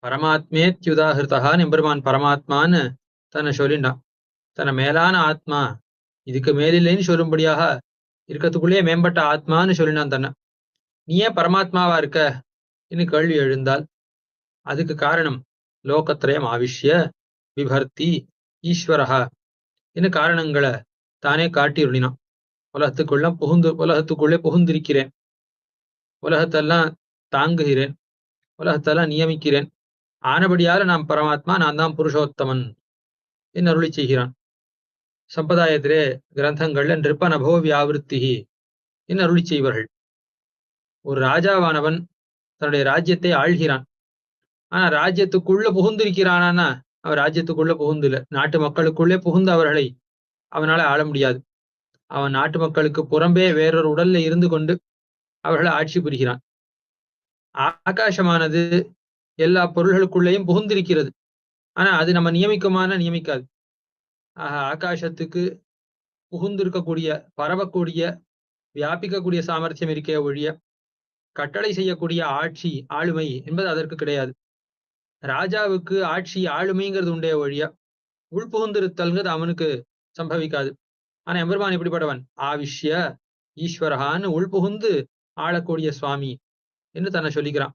பரமாத்மேத்யுதாகிருதகான்னு எம்பெருமான் பரமாத்மான்னு தன்னை சொல்லிண்டான். தன்னை மேலான ஆத்மா, இதுக்கு மேலில்லைன்னு சொல்லும்படியாக இருக்கிறதுக்குள்ளேயே மேம்பட்ட ஆத்மான்னு சொல்லினான் தன்னை. நீ ஏன் பரமாத்மாவா இருக்க இன்னும் கேள்வி எழுந்தால் அதுக்கு காரணம் லோகத்ரயம் ஆவிஷ்ய விபர்த்தி ஈஸ்வரஹா இன்னும் காரணங்களை தானே காட்டியுள்ளினான். உலகத்துக்குள்ளே புகுந்திருக்கிறேன், உலகத்தெல்லாம் தாங்குகிறேன், உலகத்தெல்லாம் நியமிக்கிறேன், ஆனபடியால நான் பரமாத்மா, நான் தான் புருஷோத்தமன் என்று அருளி செய்கிறான். சம்பிரதாயத்திலே கிரந்தங்கள்ல நிருப்பநபோ வியாவிருத்தி என்று அருளி செய்வார்கள். ஒரு ராஜாவானவன் தன்னுடைய ராஜ்யத்தை ஆள்கிறான். ஆனா ராஜ்யத்துக்குள்ள புகுந்திருக்கிறானா அவன் ராஜ்யத்துக்குள்ள புகுந்துல, நாட்டு மக்களுக்குள்ளே புகுந்து அவர்களை அவனால ஆள முடியாது. அவன் நாட்டு மக்களுக்கு புறம்பே வேறொரு உடல்ல இருந்து கொண்டு அவர்களை ஆட்சி புரிகிறான். ஆகாசமானது எல்லா பொருள்களுக்குள்ளேயும் புகுந்திருக்கிறது. ஆனா அது நம்ம நியமிக்காது. ஆக ஆகாசத்துக்கு புகுந்திருக்கக்கூடிய, பரவக்கூடிய, வியாபிக்கக்கூடிய சாமர்த்தியம் இருக்கே ஒழிய கட்டளை செய்யக்கூடிய ஆட்சி ஆளுமை என்பது அதற்கு கிடையாது. ராஜாவுக்கு ஆட்சி ஆளுமைங்கிறது உண்டே ஒழிய உள்புகுந்திருத்தல்ங்கிறது அவனுக்கு சம்பவிக்காது. ஆனா எம்பெருமான் எப்படிப்பட்டவன்? ஆவிஷ்ய ஈஸ்வரகான்னு உள்புகுந்து ஆளக்கூடிய சுவாமி என்று தன்னை சொல்லிக்கிறான்.